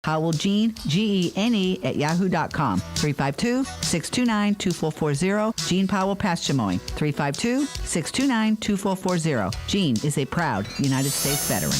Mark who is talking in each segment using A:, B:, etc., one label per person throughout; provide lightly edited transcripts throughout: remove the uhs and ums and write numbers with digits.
A: Howell Gene, Gene, at yahoo.com. 352-629-2440. Gene Powell Pastchamoy. 352-629-2440. Gene is a proud United States veteran.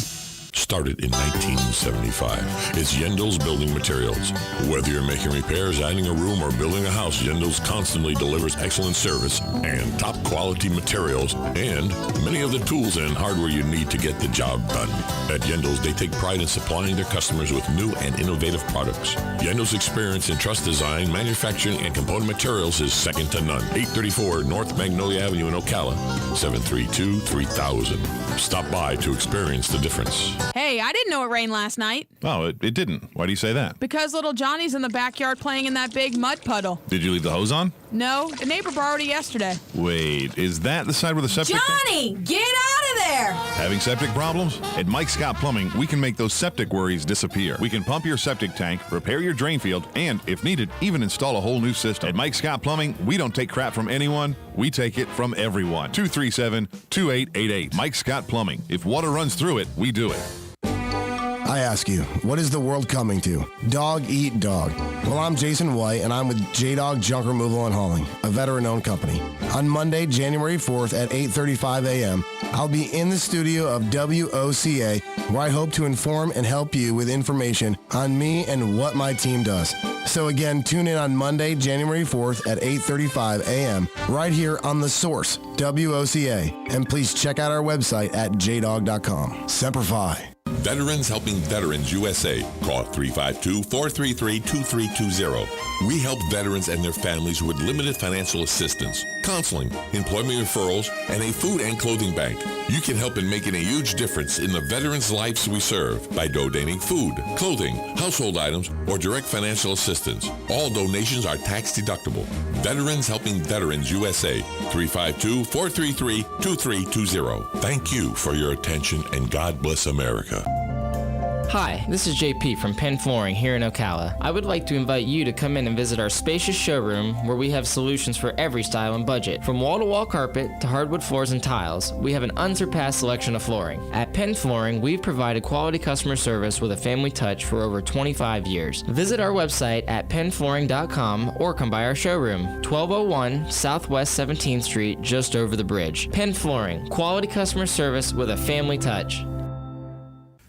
B: Started in 1975. It's Yendel's Building Materials. Whether you're making repairs, adding a room, or building a house, Yendel's constantly delivers excellent service and top quality materials and many of the tools and hardware you need to get the job done. At Yendel's, they take pride in supplying their customers with new and innovative products. Yendel's experience in truss design, manufacturing, and component materials is second to none. 834 North Magnolia Avenue in Ocala, 732-3000. Stop by to experience the difference.
C: Hey, I didn't know it rained last night.
D: Oh, it didn't. Why do you say that?
C: Because little Johnny's in the backyard playing in that big mud puddle.
D: Did you leave the hose on?
C: No, the neighbor borrowed it yesterday.
D: Wait, is that the side where the septic...
E: Johnny, get out of there!
D: Having septic problems? At Mike Scott Plumbing, we can make those septic worries disappear. We can pump your septic tank, repair your drain field, and, if needed, even install a whole new system. At Mike Scott Plumbing, we don't take crap from anyone. We take it from everyone. 237-2888. Mike Scott Plumbing. If water runs through it, we do it.
F: I ask you, what is the world coming to? Dog eat dog. Well, I'm Jason White, and I'm with J-Dog Junk Removal and Hauling, a veteran-owned company. On Monday, January 4th at 8:35 a.m., I'll be in the studio of WOCA, where I hope to inform and help you with information on me and what my team does. So again, tune in on Monday, January 4th at 8:35 a.m., right here on The Source, WOCA. And please check out our website at jdog.com. Semper Fi.
B: Veterans Helping Veterans USA. Call 352-433-2320. We help veterans and their families with limited financial assistance, counseling, employment referrals, and a food and clothing bank. You can help in making a huge difference in the veterans' lives we serve by donating food, clothing, household items, or direct financial assistance. All donations are tax deductible. Veterans Helping Veterans USA. 352-433-2320. Thank you for your attention, and God bless America.
G: Hi, this is JP from Penn Flooring here in Ocala. I would like to invite you to come in and visit our spacious showroom where we have solutions for every style and budget. From wall-to-wall carpet to hardwood floors and tiles, we have an unsurpassed selection of flooring. At Penn Flooring, we've provided quality customer service with a family touch for over 25 years. Visit our website at pennflooring.com or come by our showroom, 1201 Southwest 17th Street, just over the bridge. Penn Flooring, quality customer service with a family touch.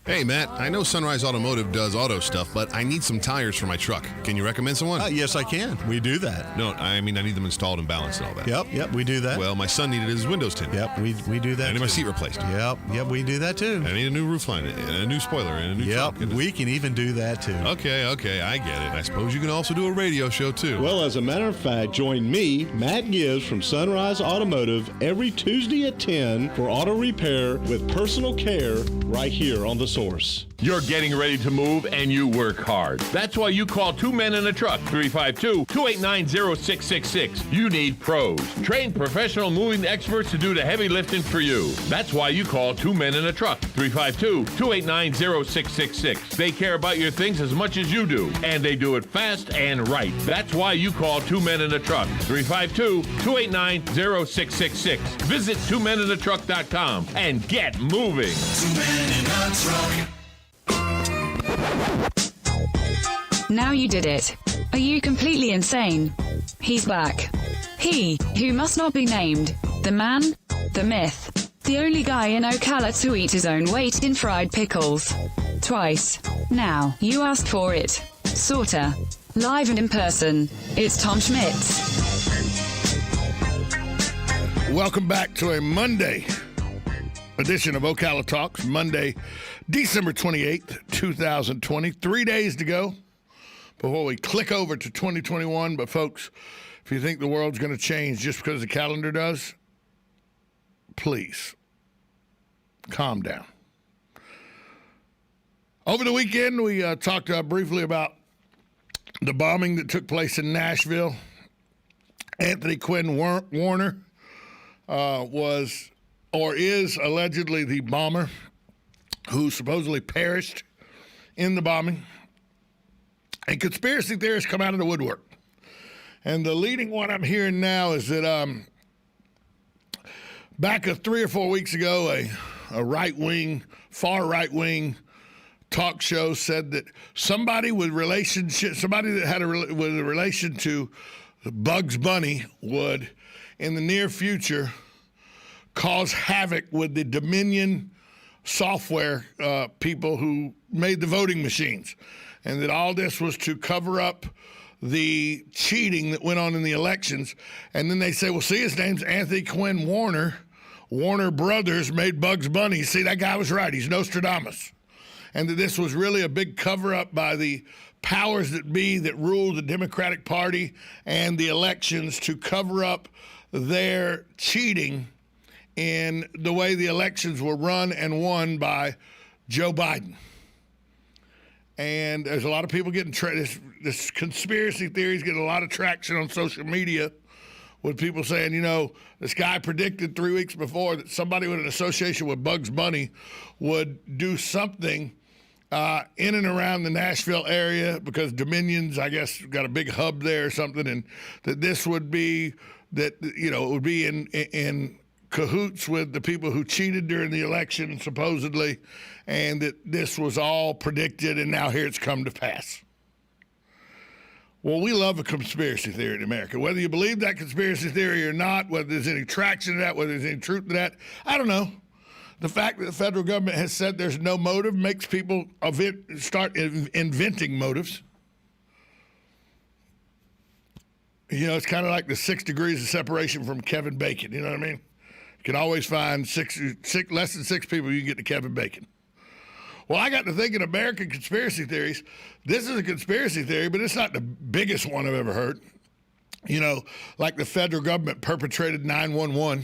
H: Hey, Matt, I know Sunrise Automotive does auto stuff, but I need some tires for my truck. Can you recommend someone?
I: Yes, I can. We do that.
H: No, I mean I need them installed and balanced and all that.
I: Yep, we do that.
H: Well, my son needed his windows tinted.
I: Yep, we do that.
H: I need my seat replaced.
I: Yep, we do that too.
H: I need a new roof line, and a new spoiler, and a new truck.
I: We can even do that too.
H: Okay, I get it. I suppose you can also do a radio show too.
J: Well, as a matter of fact, join me, Matt Gibbs from Sunrise Automotive, every Tuesday at 10 for auto repair with personal care right here on The Source.
K: You're getting ready to move and you work hard. That's why you call Two Men in a Truck, 352-289-0666. You need pros. Trained professional moving experts to do the heavy lifting for you. That's why you call Two Men in a Truck, 352-289-0666. They care about your things as much as you do, and they do it fast and right. That's why you call Two Men in a Truck, 352-289-0666. Visit twomeninatruck.com and get moving.
L: Two Men in a Truck.
M: Now you did it. Are you completely insane? He's back. He, who must not be named. The man, the myth, the only guy in Ocala to eat his own weight in fried pickles. Twice. Now, you asked for it. Sorta. Live and in person. It's Tom Schmitz.
N: Welcome back to a Monday edition of Ocala Talks. Monday, December 28th, 2020. 3 days to go before we click over to 2021. But, folks, if you think the world's going to change just because the calendar does, please calm down. Over the weekend, we talked briefly about the bombing that took place in Nashville. Anthony Quinn Warner was or is allegedly the bomber who supposedly perished in the bombing. And conspiracy theorists come out of the woodwork. And the leading one I'm hearing now is that back 3 or 4 weeks ago, a right-wing, far right-wing talk show said that somebody that had with a relation to Bugs Bunny would, in the near future, cause havoc with the Dominion software people who made the voting machines, and that all this was to cover up the cheating that went on in the elections. And then they say, well, see, his name's Anthony Quinn Warner. Warner Brothers made Bugs Bunny. See, that guy was right. He's Nostradamus. And that this was really a big cover-up by the powers that be that rule the Democratic Party and the elections to cover up their cheating in the way the elections were run and won by Joe Biden. And there's a lot of people getting this conspiracy theory is getting a lot of traction on social media with people saying, you know, this guy predicted 3 weeks before that somebody with an association with Bugs Bunny would do something in and around the Nashville area because Dominion's, I guess, got a big hub there or something, and that this would be that, you know, it would be in cahoots with the people who cheated during the election, supposedly, and that this was all predicted, and now here it's come to pass. Well, we love a conspiracy theory in America. Whether you believe that conspiracy theory or not, whether there's any traction to that, whether there's any truth to that, I don't know. The fact that the federal government has said there's no motive makes people start inventing motives. You know, it's kind of like the 6 degrees of separation from Kevin Bacon. You know what I mean? You can always find less than 6 people you can get to Kevin Bacon. Well, I got to thinking American conspiracy theories. This is a conspiracy theory, but it's not the biggest one I've ever heard. You know, like the federal government perpetrated 9/11.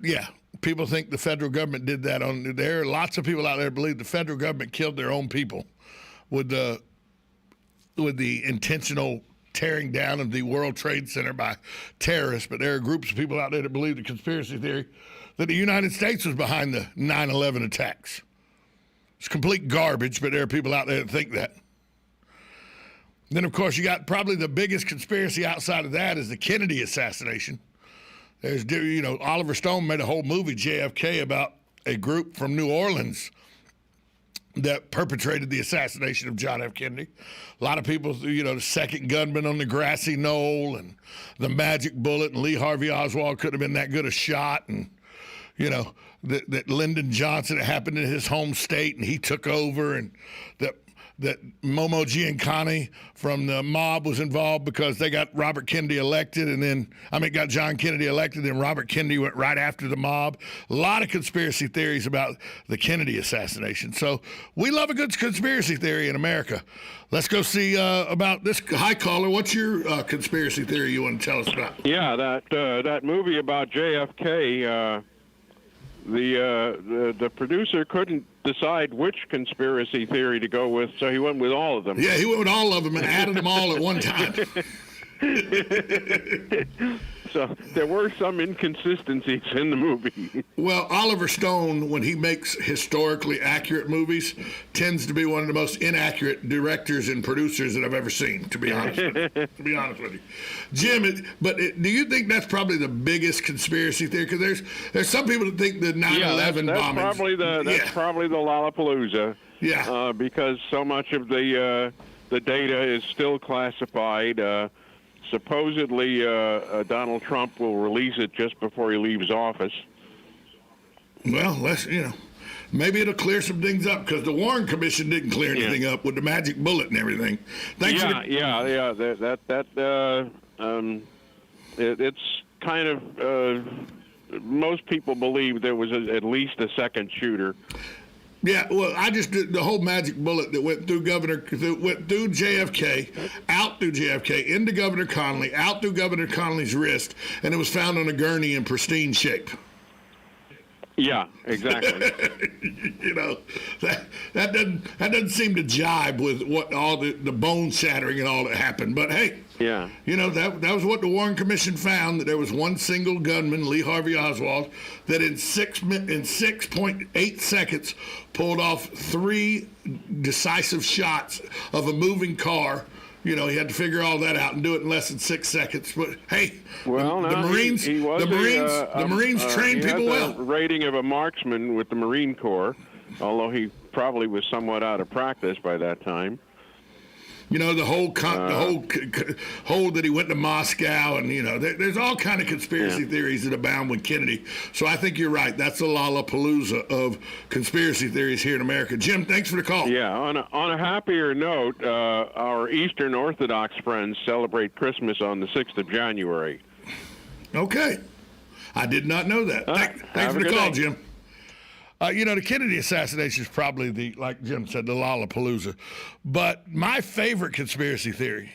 N: Yeah, people think the federal government did that. There are lots of people out there who believe the federal government killed their own people with the intentional tearing down of the World Trade Center by terrorists. But there are groups of people out there that believe the conspiracy theory that the United States was behind the 9/11 attacks. It's complete garbage, but there are people out there that think that. Then, of course, you got probably the biggest conspiracy outside of that is the Kennedy assassination. There's, you know, Oliver Stone made a whole movie, JFK, about a group from New Orleans that perpetrated the assassination of John F. Kennedy. A lot of people, you know, the second gunman on the grassy knoll and the magic bullet and Lee Harvey Oswald couldn't have been that good a shot, and, you know, that Lyndon Johnson, it happened in his home state and he took over, and that Momo Giancana from the mob was involved because they got Robert Kennedy elected, got John Kennedy elected, and Robert Kennedy went right after the mob. A lot of conspiracy theories about the Kennedy assassination. So we love a good conspiracy theory in America. Let's go see about this. Hi, caller. What's your conspiracy theory you want to tell us about?
O: Yeah, that movie about JFK, the producer couldn't decide which conspiracy theory to go with, so he went with all of them.
N: Yeah, he went with all of them and added them all at one time.
O: So there were some inconsistencies in the movie.
N: Well, Oliver Stone, when he makes historically accurate movies, tends to be one of the most inaccurate directors and producers that I've ever seen, to be honest with you. Jim, do you think that's probably the biggest conspiracy theory? Because there's some people that think the 9/11 bombings.
O: That's probably the Lollapalooza.
N: Yeah.
O: Because so much of the data is still classified. Supposedly, Donald Trump will release it just before he leaves office.
N: Well, maybe it'll clear some things up, because the Warren Commission didn't clear anything up with the magic bullet and everything.
O: It's kind of most people believe there was at least a second shooter.
N: Yeah, well, I just did the whole magic bullet that went through JFK, out through JFK, into Governor Connolly, out through Governor Connolly's wrist, and it was found on a gurney in pristine shape.
O: Yeah, exactly.
N: You know, that doesn't seem to jibe with what all the bone shattering and all that happened. But hey,
O: yeah,
N: you know, that was what the Warren Commission found, that there was one single gunman, Lee Harvey Oswald, that in 6.8 seconds pulled off 3 decisive shots of a moving car. You know, he had to figure all that out and do it in less than 6 seconds. But hey, the Marines, the Marines train people well.
O: Rating of a marksman with the Marine Corps, although he probably was somewhat out of practice by that time.
N: You know, the whole that he went to Moscow, and there's all kind of conspiracy theories that abound with Kennedy. So I think you're right. That's the Lollapalooza of conspiracy theories here in America. Jim, thanks for the call.
O: Yeah. On a happier note, our Eastern Orthodox friends celebrate Christmas on the 6th of January.
N: Okay, I did not know that. Thanks for the call, Jim. The Kennedy assassination is probably like Jim said, the Lollapalooza. But my favorite conspiracy theory,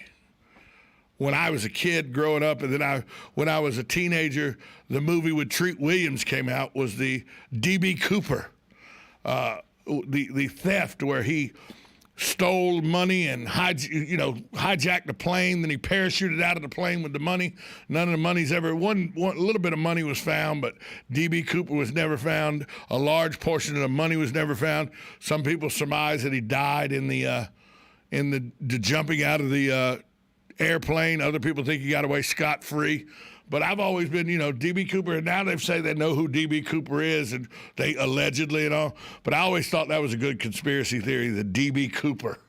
N: when I was a kid growing up, and then when I was a teenager, the movie with Treat Williams came out, was the D.B. Cooper, the theft where he stole money and hijacked the plane. Then he parachuted out of the plane with the money. None of the money's ever one little bit of money was found, but D.B. Cooper was never found. A large portion of the money was never found. Some people surmise that he died in the jumping out of the airplane. Other people think he got away scot-free. But I've always been, D.B. Cooper, and now they say they know who D.B. Cooper is, and they allegedly and all. But I always thought that was a good conspiracy theory, the D.B. Cooper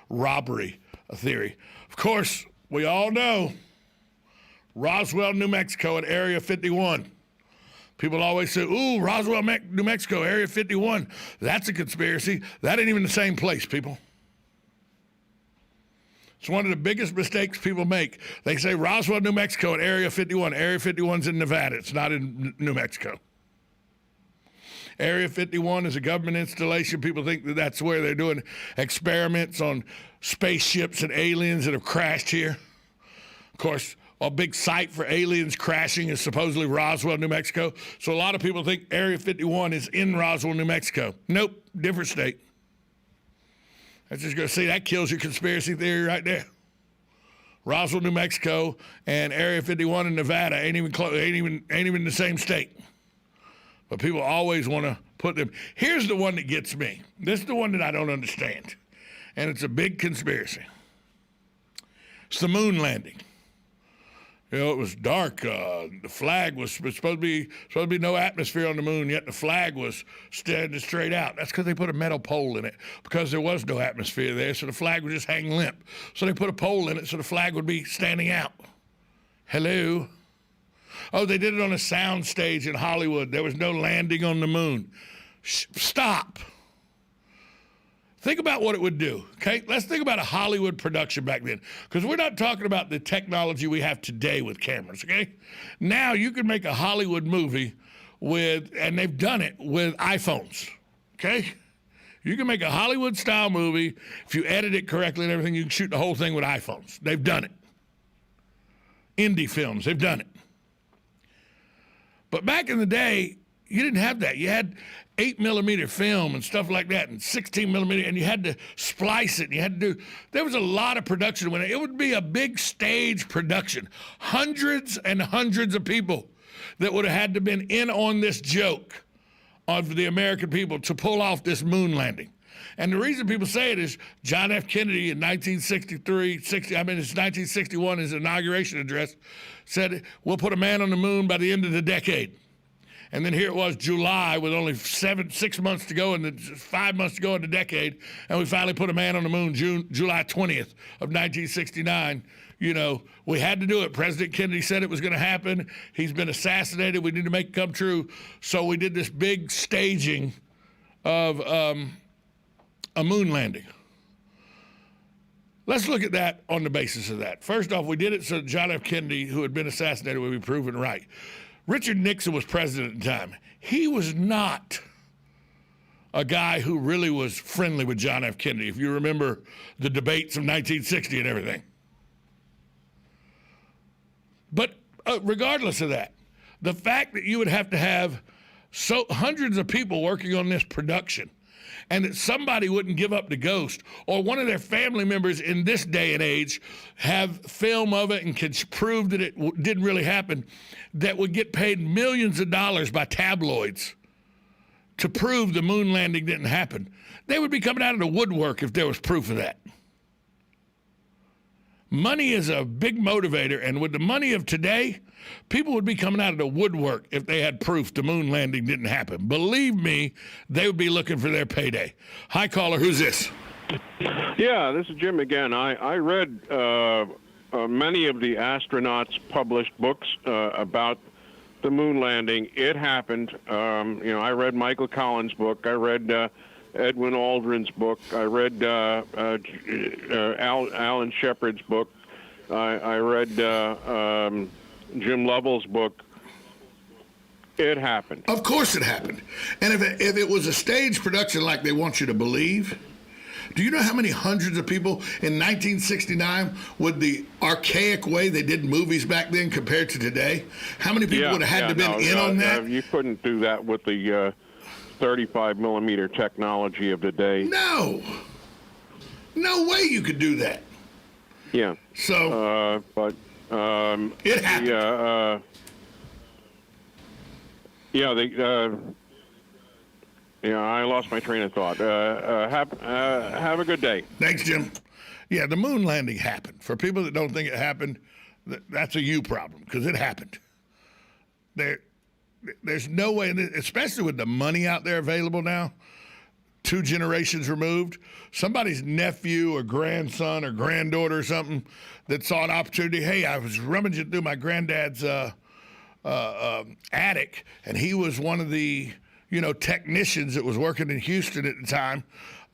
N: robbery theory. Of course, we all know Roswell, New Mexico, at Area 51. People always say, ooh, Roswell, New Mexico, Area 51. That's a conspiracy. That ain't even the same place, people. It's one of the biggest mistakes people make. They say Roswell, New Mexico, and Area 51. Area 51's in Nevada. It's not in New Mexico. Area 51 is a government installation. People think that that's where they're doing experiments on spaceships and aliens that have crashed here. Of course, a big site for aliens crashing is supposedly Roswell, New Mexico. So a lot of people think Area 51 is in Roswell, New Mexico. Nope, different state. I just going to say that kills your conspiracy theory right there. Roswell, New Mexico, and Area 51 in Nevada ain't even the same state. But people always want to put them. Here's the one that gets me. This is the one that I don't understand, and it's a big conspiracy. It's the moon landing. It was dark. The flag was supposed to be no atmosphere on the moon, yet the flag was standing straight out. That's because they put a metal pole in it, because there was no atmosphere there, so the flag would just hang limp. So they put a pole in it so the flag would be standing out. Hello? Oh, they did it on a sound stage in Hollywood. There was no landing on the moon. Stop. Think about what it would do, okay? Let's think about a Hollywood production back then, because we're not talking about the technology we have today with cameras, okay? Now you can make a Hollywood movie and they've done it with iPhones, okay? You can make a Hollywood-style movie. If you edit it correctly and everything, you can shoot the whole thing with iPhones. They've done it. Indie films, they've done it. But back in the day, you didn't have that. You had 8mm film and stuff like that, and 16mm, and you had to splice it. And you had to there was a lot of production when it would be a big stage production. Hundreds and hundreds of people that would have had to been in on this joke of the American people to pull off this moon landing. And the reason people say it is John F. Kennedy in 1961, his inauguration address, said, we'll put a man on the moon by the end of the decade. And then here it was, July, with only 6 months to go and 5 months to go in the decade, and we finally put a man on the moon July 20th of 1969. We had to do it. President Kennedy said it was going to happen. He's been assassinated. We need to make it come true. So we did this big staging of a moon landing. Let's look at that on the basis of that. First off, we did it so John F. Kennedy, who had been assassinated, would be proven right. Richard Nixon was president at the time. He was not a guy who really was friendly with John F. Kennedy, if you remember the debates of 1960 and everything. But regardless of that, the fact that you would have to have hundreds of people working on this production, and that somebody wouldn't give up the ghost, or one of their family members in this day and age have film of it and can prove that it didn't really happen, that would get paid millions of dollars by tabloids to prove the moon landing didn't happen. They would be coming out of the woodwork if there was proof of that. Money is a big motivator, and with the money of today, people would be coming out of the woodwork if they had proof the moon landing didn't happen. Believe me, they would be looking for their payday. Hi, caller. Who's this?
O: Yeah, this is Jim again. I read many of the astronauts' published books about the moon landing. It happened. I read Michael Collins' book. I read Edwin Aldrin's book. I read Alan Shepard's book. I read Jim Lovell's book. It happened.
N: Of course it happened. And if it was a stage production like they want you to believe, do you know how many hundreds of people in 1969 with the archaic way they did movies back then compared to today? How many people would have had to been in on that?
O: You couldn't do that with the 35 millimeter technology of the day.
N: No way you could do that.
O: Yeah.
N: So,
O: but
N: it happened.
O: I lost my train of thought. Have a good day.
N: Thanks, Jim. Yeah, the moon landing happened. For people that don't think it happened, that's a you problem, because it happened. There's no way, especially with the money out there available now, 2 generations removed, somebody's nephew or grandson or granddaughter or something that saw an opportunity. Hey, I was rummaging through my granddad's attic, and he was one of the technicians that was working in Houston at the time,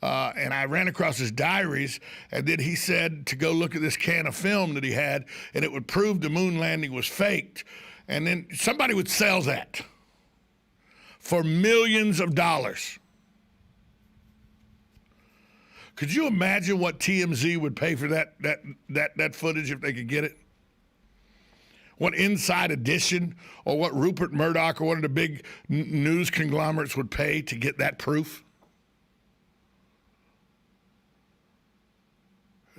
N: and I ran across his diaries, and then he said to go look at this can of film that he had, and it would prove the moon landing was faked. And then somebody would sell that for millions of dollars. Could you imagine what TMZ would pay for that footage if they could get it? What Inside Edition or what Rupert Murdoch or one of the big news conglomerates would pay to get that proof?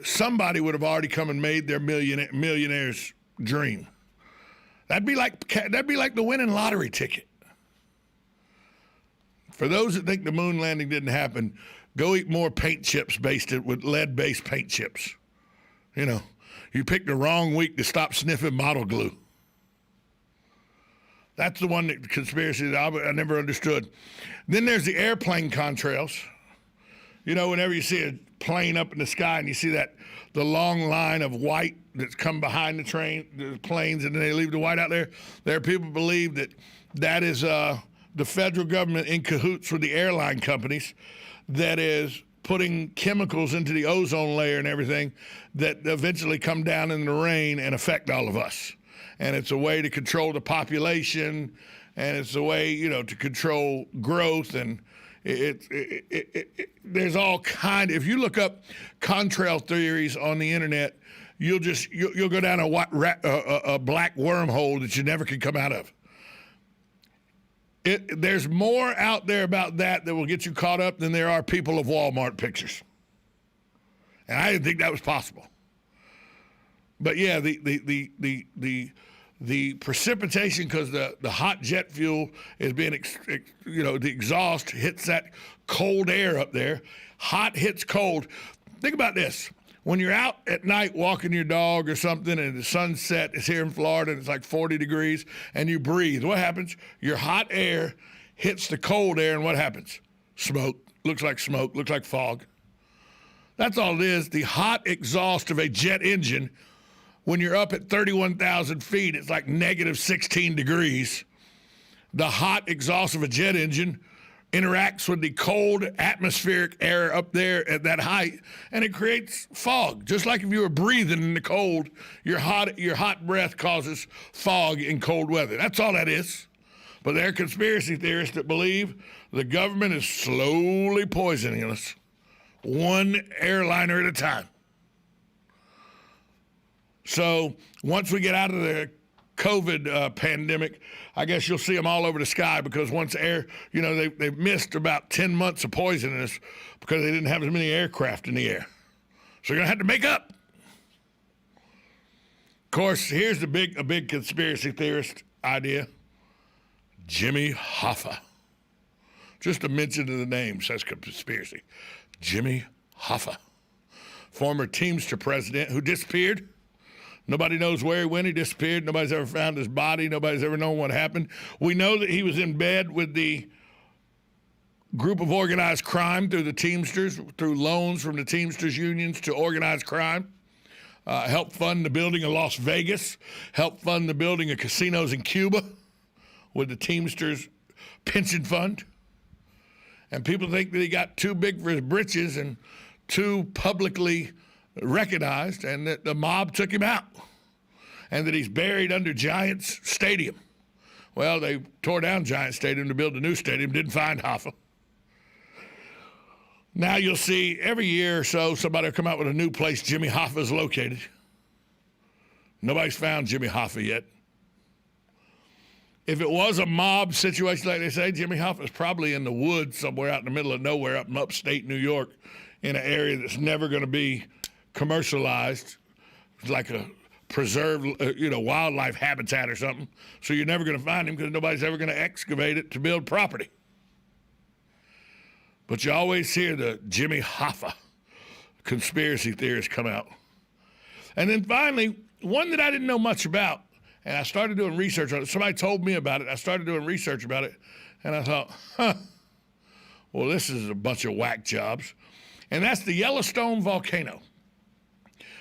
N: Somebody would have already come and made their millionaire's dream. That'd be like the winning lottery ticket. For those that think the moon landing didn't happen, go eat more paint chips with lead-based paint chips. You picked the wrong week to stop sniffing bottle glue. That's the one that conspiracy that I never understood. Then there's the airplane contrails. Whenever you see a plane up in the sky and you see the long line of white that's come behind the planes, and then they leave the white out there. There are people who believe that is the federal government in cahoots with the airline companies that is putting chemicals into the ozone layer and everything that eventually come down in the rain and affect all of us. And it's a way to control the population, and it's a way, to control growth. And there's all if you look up contrail theories on the internet, you'll go down a black wormhole that you never can come out of. There's more out there about that will get you caught up than there are people of Walmart pictures. And I didn't think that was possible. But yeah, the precipitation, because the hot jet fuel is being, the exhaust hits that cold air up there. Hot hits cold. Think about this. When you're out at night walking your dog or something and the sunset is here in Florida and it's like 40 degrees and you breathe, what happens? Your hot air hits the cold air, and what happens? Smoke. Looks like smoke. Looks like fog. That's all it is. The hot exhaust of a jet engine, when you're up at 31,000 feet, it's like negative 16 degrees. The hot exhaust of a jet engine interacts with the cold atmospheric air up there at that height, and it creates fog. Just like if you were breathing in the cold, your hot breath causes fog in cold weather. That's all that is. But there are conspiracy theorists that believe the government is slowly poisoning us, one airliner at a time. So once we get out of the COVID pandemic, I guess you'll see them all over the sky, because once air, they've missed about 10 months of poisoning us because they didn't have as many aircraft in the air. So you're going to have to make up. Of course, here's a big conspiracy theorist idea. Jimmy Hoffa. Just a mention of the name says conspiracy. Jimmy Hoffa. former Teamster president who disappeared. Nobody knows where he went. He disappeared. Nobody's ever found his body. Nobody's ever known what happened. We know that he was in bed with the group of organized crime through the Teamsters, through loans from the Teamsters unions to organized crime. Helped fund the building of Las Vegas. Helped fund the building of casinos in Cuba with the Teamsters pension fund. And people think that he got too big for his britches and too publicly recognized, and that the mob took him out, and that he's buried under Giants Stadium. Well, they tore down Giants Stadium to build a new stadium, didn't find Hoffa. Now you'll see every year or so somebody will come out with a new place Jimmy Hoffa is located. Nobody's found Jimmy Hoffa yet. If it was a mob situation like they say, Jimmy Hoffa is probably in the woods somewhere out in the middle of nowhere up in upstate New York in an area that's never going to be commercialized, like a preserved, wildlife habitat or something. So you're never going to find him because nobody's ever going to excavate it to build property. But you always hear the Jimmy Hoffa conspiracy theories come out. And then finally, one that I didn't know much about, and I started doing research on it. Somebody told me about it. I started doing research about it, and I thought, well, this is a bunch of whack jobs. And that's the Yellowstone volcano.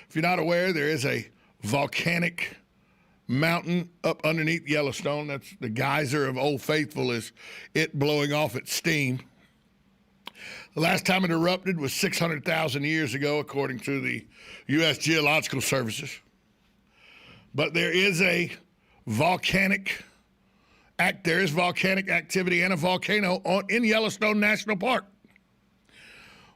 N: If you're not aware, there is a volcanic mountain up underneath Yellowstone. That's the geyser of Old Faithful, is it blowing off its steam. The last time it erupted was 600,000 years ago, according to the U.S. Geological Services. But there is volcanic activity and a volcano in Yellowstone National Park.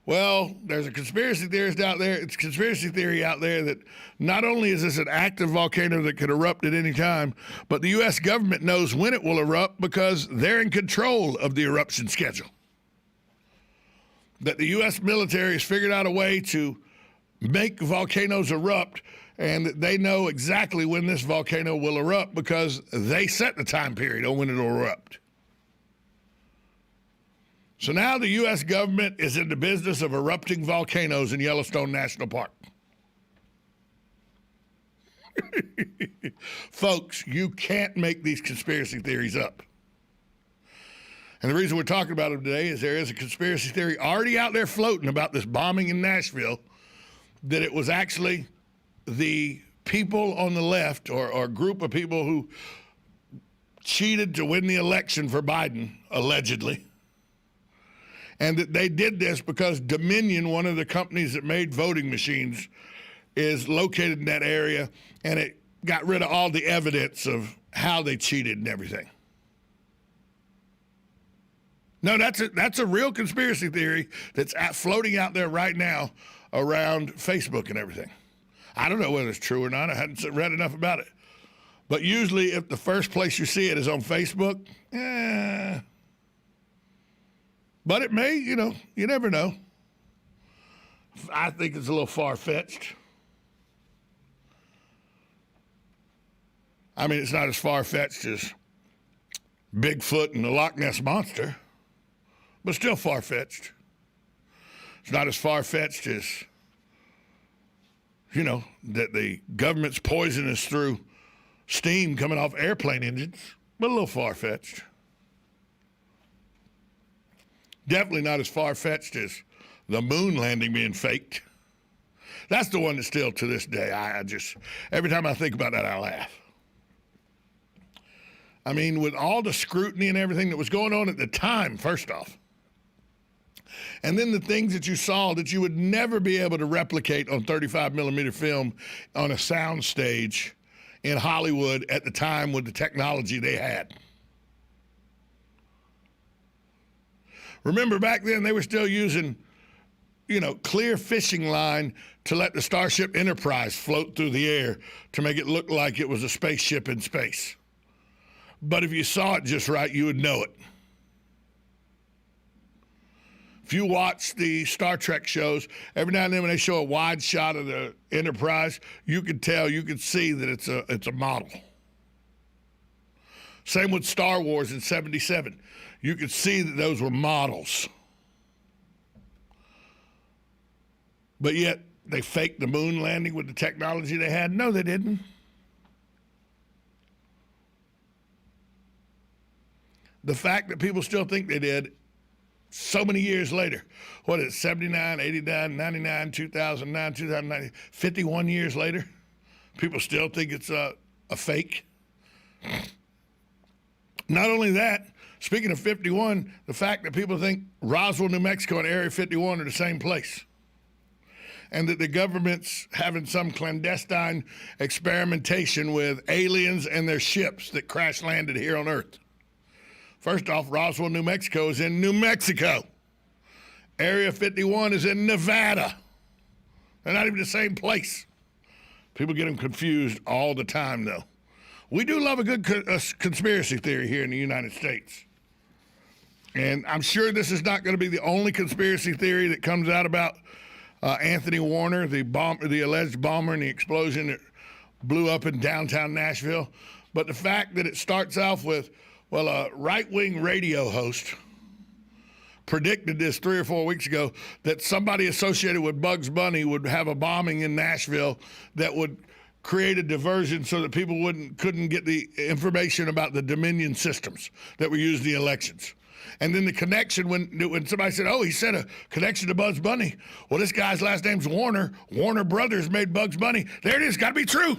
N: Well, there's a conspiracy theorist out there. It's a conspiracy theory out there that not only is this an active volcano that could erupt at any time, but the U.S. government knows when it will erupt because they're in control of the eruption schedule. That the U.S. military has figured out a way to make volcanoes erupt, and that they know exactly when this volcano will erupt because they set the time period on when it will erupt. So now the U.S. government is in the business of erupting volcanoes in Yellowstone National Park. Folks, you can't make these conspiracy theories up. And the reason we're talking about them today is there is a conspiracy theory already out there floating about this bombing in Nashville, that it was actually the people on the left or a group of people who cheated to win the election for Biden, allegedly. And that they did this because Dominion, one of the companies that made voting machines, is located in that area, and it got rid of all the evidence of how they cheated and everything. No, that's a real conspiracy theory that's floating out there right now around Facebook and everything. I don't know whether it's true or not. I hadn't read enough about it. But usually if the first place you see it is on Facebook, but it may, you never know. I think it's a little far-fetched. I mean, it's not as far-fetched as Bigfoot and the Loch Ness Monster, but still far-fetched. It's not as far-fetched as, that the government's poison us through steam coming off airplane engines, but a little far-fetched. Definitely not as far-fetched as the moon landing being faked. That's the one that still, to this day, I just, every time I think about that, I laugh. I mean, with all the scrutiny and everything that was going on at the time, first off, and then the things that you saw that you would never be able to replicate on 35 millimeter film on a sound stage in Hollywood at the time with the technology they had. Remember back then they were still using, clear fishing line to let the Starship Enterprise float through the air to make it look like it was a spaceship in space. But if you saw it just right, you would know it. If you watch the Star Trek shows, every now and then when they show a wide shot of the Enterprise, you could see that it's a model. Same with Star Wars in '77. You could see that those were models. But yet, they faked the moon landing with the technology they had? No, they didn't. The fact that people still think they did so many years later, what is it, 79, 89, 99, 2009, 2009, 51 years later, people still think it's a fake. Not only that, speaking of 51, the fact that people think Roswell, New Mexico and Area 51 are the same place, and that the government's having some clandestine experimentation with aliens and their ships that crash landed here on Earth. First off, Roswell, New Mexico is in New Mexico. Area 51 is in Nevada. They're not even the same place. People get them confused all the time, though. We do love a good conspiracy theory here in the United States. And I'm sure this is not going to be the only conspiracy theory that comes out about Anthony Warner, the alleged bomber and the explosion that blew up in downtown Nashville. But the fact that it starts off with, well, a right-wing radio host predicted this 3 or 4 weeks ago, that somebody associated with Bugs Bunny would have a bombing in Nashville that would create a diversion so that people couldn't get the information about the Dominion systems that were used in the elections. And then the connection, when somebody said, oh, he said a connection to Bugs Bunny. Well, this guy's last name's Warner. Warner Brothers made Bugs Bunny. There it is. Got to be true.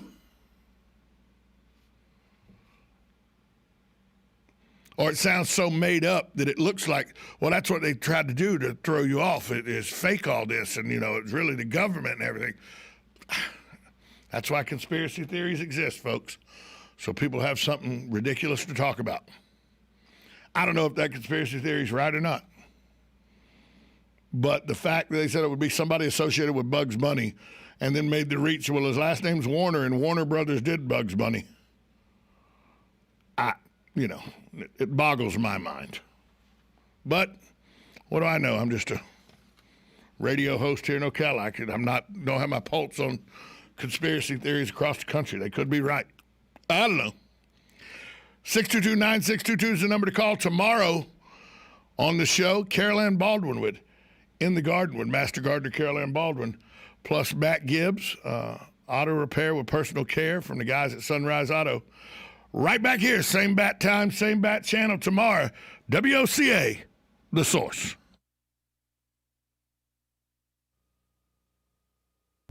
N: Or it sounds so made up that it looks like, well, that's what they tried to do to throw you off. It is fake, all this, and, it's really the government and everything. That's why conspiracy theories exist, folks, so people have something ridiculous to talk about. I don't know if that conspiracy theory is right or not, but the fact that they said it would be somebody associated with Bugs Bunny and then made the reach, well, his last name's Warner, and Warner Brothers did Bugs Bunny. It boggles my mind. But what do I know? I'm just a radio host here in Ocala. Don't have my pulse on conspiracy theories across the country. They could be right. I don't know. 622-9622 is the number to call. Tomorrow on the show, Carol Ann Baldwin with In the Garden with Master Gardener Carol Ann Baldwin, plus Matt Gibbs, auto repair with personal care from the guys at Sunrise Auto. Right back here, same bat time, same bat channel tomorrow. WOCA, The Source.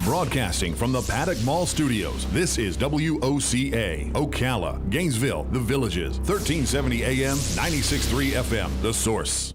D: Broadcasting from the Paddock Mall Studios, this is WOCA, Ocala, Gainesville, The Villages, 1370 AM, 96.3 FM, The Source.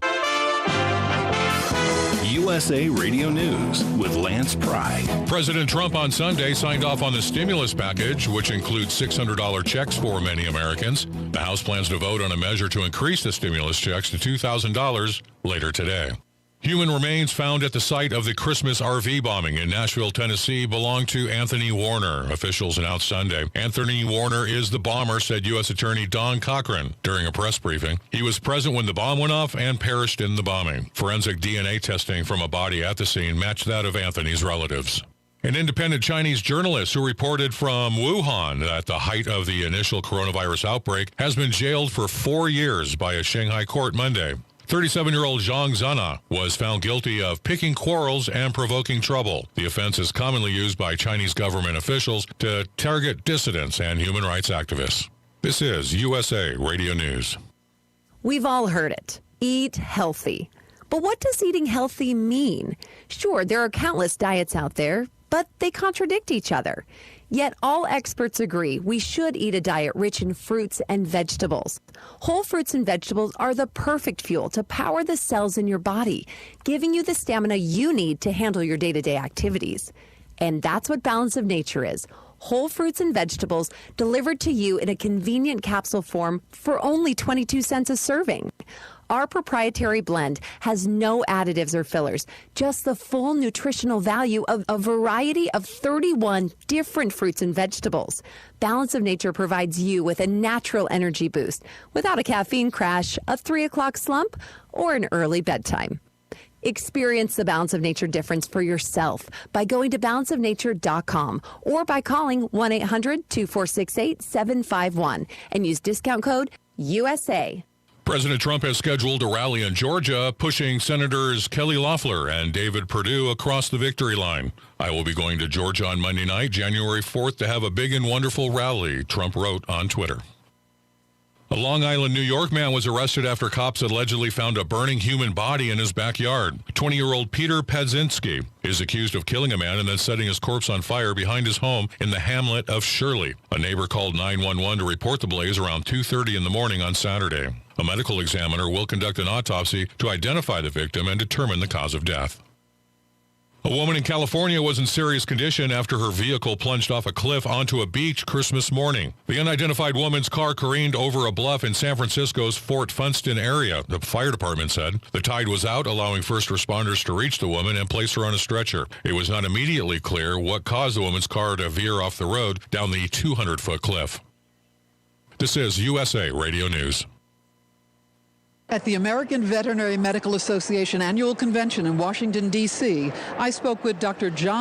P: USA Radio News with Lance Pry.
Q: President Trump on Sunday signed off on the stimulus package, which includes $600 checks for many Americans. The House plans to vote on a measure to increase the stimulus checks to $2,000 later today. Human remains found at the site of the Christmas RV bombing in Nashville, Tennessee, belong to Anthony Warner, officials announced Sunday. Anthony Warner is the bomber, said U.S. Attorney Don Cochran during a press briefing. He was present when the bomb went off and perished in the bombing. Forensic DNA testing from a body at the scene matched that of Anthony's relatives. An independent Chinese journalist who reported from Wuhan at the height of the initial coronavirus outbreak has been jailed for 4 years by a Shanghai court Monday. 37-year-old Zhang Zana was found guilty of picking quarrels and provoking trouble. The offense is commonly used by Chinese government officials to target dissidents and human rights activists. This is USA Radio News.
R: We've all heard it. Eat healthy. But what does eating healthy mean? Sure, there are countless diets out there, but they contradict each other. Yet all experts agree we should eat a diet rich in fruits and vegetables. Whole fruits and vegetables are the perfect fuel to power the cells in your body, giving you the stamina you need to handle your day-to-day activities. And that's what Balance of Nature is. Whole fruits and vegetables delivered to you in a convenient capsule form for only 22 cents a serving. Our proprietary blend has no additives or fillers, just the full nutritional value of a variety of 31 different fruits and vegetables. Balance of Nature provides you with a natural energy boost without a caffeine crash, a 3 o'clock slump, or an early bedtime. Experience the Balance of Nature difference for yourself by going to balanceofnature.com or by calling 1-800-2468-751 and use discount code USA.
Q: President Trump has scheduled a rally in Georgia, pushing Senators Kelly Loeffler and David Perdue across the victory line. I will be going to Georgia on Monday night, January 4th, to have a big and wonderful rally, Trump wrote on Twitter. A Long Island, New York man was arrested after cops allegedly found a burning human body in his backyard. 20-year-old Peter Pedzinski is accused of killing a man and then setting his corpse on fire behind his home in the hamlet of Shirley. A neighbor called 911 to report the blaze around 2:30 in the morning on Saturday. A medical examiner will conduct an autopsy to identify the victim and determine the cause of death. A woman in California was in serious condition after her vehicle plunged off a cliff onto a beach Christmas morning. The unidentified woman's car careened over a bluff in San Francisco's Fort Funston area, the fire department said. The tide was out, allowing first responders to reach the woman and place her on a stretcher. It was not immediately clear what caused the woman's car to veer off the road down the 200-foot cliff. This is USA Radio News.
S: At the American Veterinary Medical Association annual convention in Washington, D.C., I spoke with Dr. John